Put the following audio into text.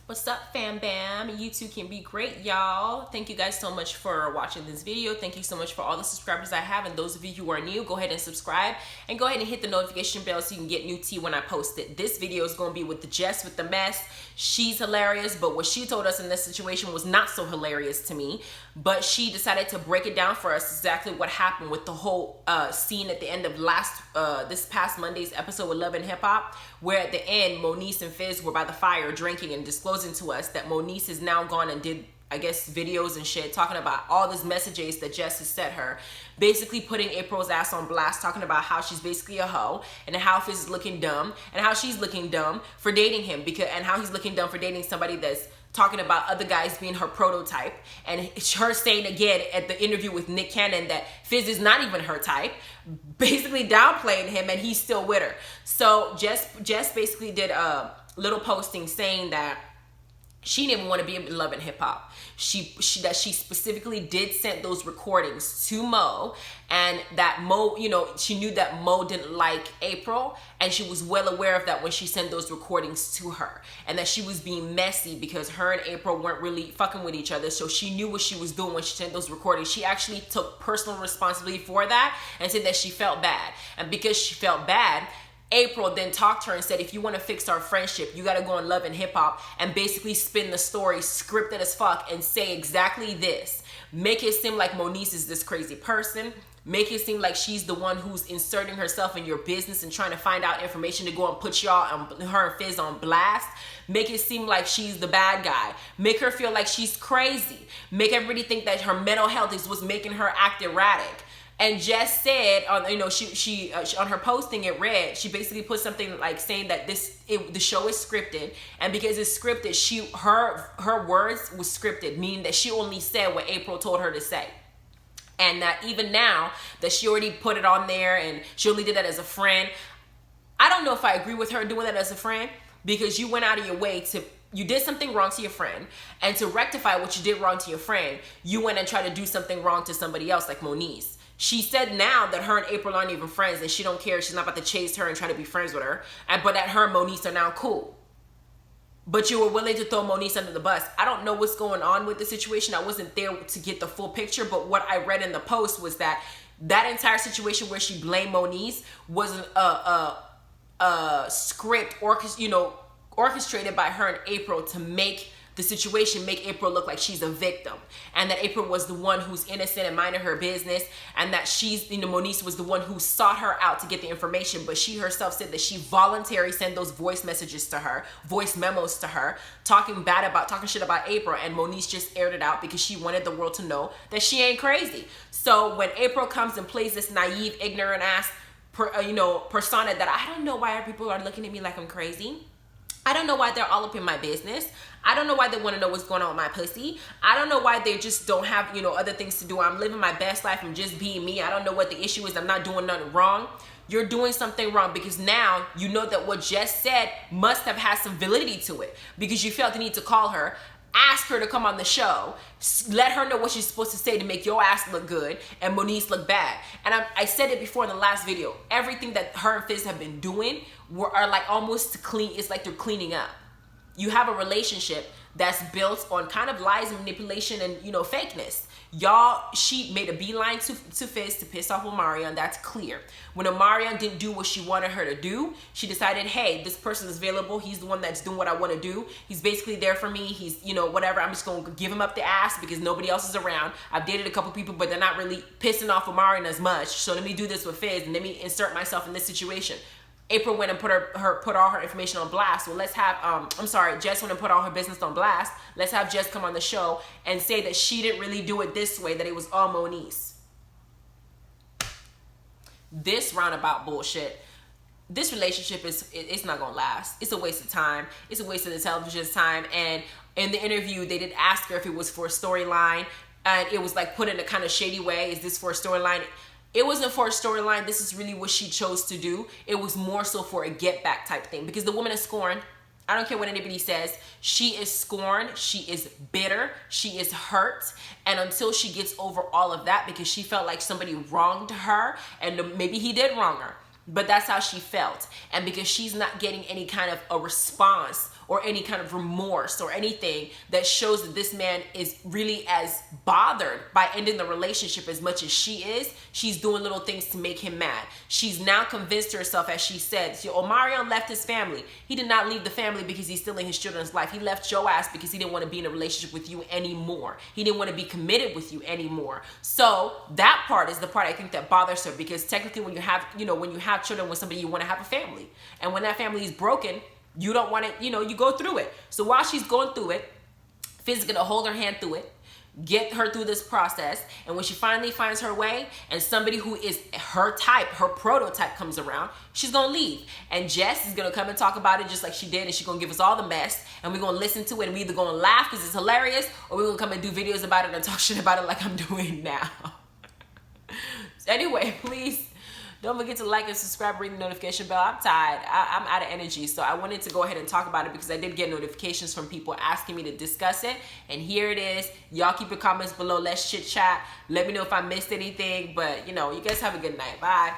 What's up, fam bam? You two can be great, y'all. Thank you guys so much for watching this video. Thank you so much for all the subscribers I have, and those of you who are new, go ahead and subscribe and go ahead and hit the notification bell so you can get new tea when I post it. This video is going to be with the Jess with the mess. She's hilarious, but what she told us in this situation was not so hilarious to me. But she decided to break it down for us exactly what happened with the whole scene at the end of this past Monday's episode with Love and Hip Hop, where at the end Moniece and Fizz were by the fire drinking and disclosing to us that Moniece has now gone and did, I guess, videos and shit talking about all these messages that Jess has sent her, basically putting Apryl's ass on blast, talking about how she's basically a hoe and how Fizz is looking dumb and how she's looking dumb for dating him, and how he's looking dumb for dating somebody that's talking about other guys being her prototype, and her saying again at the interview with Nick Cannon that Fizz is not even her type, basically downplaying him, and he's still with her. So Jess basically did a little posting saying that she didn't even want to be in Love and Hip Hop. She specifically did send those recordings to Mo, and that Mo, she knew that Mo didn't like Apryl, and she was well aware of that when she sent those recordings to her, and that she was being messy because her and Apryl weren't really fucking with each other. So she knew what she was doing when she sent those recordings. She actually took personal responsibility for that and said that she felt bad, and because she felt bad, Apryl then talked to her and said, if you want to fix our friendship, you got to go on Love and Hip Hop and basically spin the story scripted as fuck and say exactly this. Make it seem like Moniece is this crazy person. Make it seem like she's the one who's inserting herself in your business and trying to find out information to go and put y'all, her and Fizz, on blast. Make it seem like she's the bad guy. Make her feel like she's crazy. Make everybody think that her mental health is what's making her act erratic. And Jess said, she on her posting it read, she basically put something like saying that the show is scripted, and because it's scripted, her words was scripted, meaning that she only said what Apryl told her to say. And that even now that she already put it on there and she only did that as a friend, I don't know if I agree with her doing that as a friend, because you went out of your way you did something wrong to your friend, and to rectify what you did wrong to your friend, you went and tried to do something wrong to somebody else like Moniece. She said now that her and Apryl aren't even friends, and she don't care. She's not about to chase her and try to be friends with her. But that her and Moniece are now cool. But you were willing to throw Moniece under the bus. I don't know what's going on with the situation. I wasn't there to get the full picture, but what I read in the post was that entire situation where she blamed Moniece was a script orchestrated by her and Apryl to make Apryl look like she's a victim, and that Apryl was the one who's innocent and minding her business, and that Moniece was the one who sought her out to get the information. But she herself said that she voluntarily sent those voice memos to her, talking shit about Apryl, and Moniece just aired it out because she wanted the world to know that she ain't crazy. So when Apryl comes and plays this naive, ignorant ass persona that I don't know why people are looking at me like I'm crazy. I don't know why they're all up in my business. I don't know why they want to know what's going on with my pussy. I don't know why they just don't have, other things to do. I'm living my best life. I'm just being me. I don't know what the issue is. I'm not doing nothing wrong. You're doing something wrong because now you know that what Jess said must have had some validity to it, because you felt the need to call her, ask her to come on the show, let her know what she's supposed to say to make your ass look good and Moniece look bad. And I said it before in the last video. Everything that her and Fizz have been doing are like almost clean. It's like they're cleaning up. You have a relationship that's built on kind of lies and manipulation and fakeness. She made a beeline to Fizz to piss off Omarion. That's clear. When Omarion didn't do what she wanted her to do, she decided, hey, this person is available. He's the one that's doing what I want to do. He's basically there for me. He's, whatever. I'm just going to give him up the ass because nobody else is around. I've dated a couple people, but they're not really pissing off Omarion as much. So let me do this with Fizz and let me insert myself in this situation. Apryl went and put all her information on blast. Well, let's have, Jess went and put all her business on blast. Let's have Jess come on the show and say that she didn't really do it this way, that it was all Moniece. This roundabout bullshit. This relationship it's not gonna last. It's a waste of time. It's a waste of the television's time. And in the interview, they did ask her if it was for a storyline, and it was like put in a kind of shady way. Is this for a storyline? It wasn't for a storyline. This is really what she chose to do. It was more so for a get back type thing, because the woman is scorned. I don't care what anybody says. She is scorned. She is bitter. She is hurt. And until she gets over all of that, because she felt like somebody wronged her, and maybe he did wrong her, but that's how she felt. And because she's not getting any kind of a response or any kind of remorse or anything that shows that this man is really as bothered by ending the relationship as much as she is. She's doing little things to make him mad. She's now convinced herself, as she said, Omarion left his family. He did not leave the family because he's still in his children's life. He left your ass because he didn't want to be in a relationship with you anymore. He didn't want to be committed with you anymore. So that part is the part I think that bothers her, because technically when you have, when you have children with somebody, you want to have a family. And when that family is broken, you don't want to, you go through it. So while she's going through it, Fizz is going to hold her hand through it, get her through this process. And when she finally finds her way and somebody who is her type, her prototype comes around, she's going to leave. And Jess is going to come and talk about it just like she did. And she's going to give us all the mess. And we're going to listen to it. And we're either going to laugh because it's hilarious, or we're going to come and do videos about it and talk shit about it like I'm doing now. Anyway, please don't forget to like and subscribe, ring the notification bell. I'm tired. I'm out of energy. So I wanted to go ahead and talk about it because I did get notifications from people asking me to discuss it. And here it is. Y'all keep your comments below. Let's chit chat. Let me know if I missed anything. But, you guys have a good night. Bye.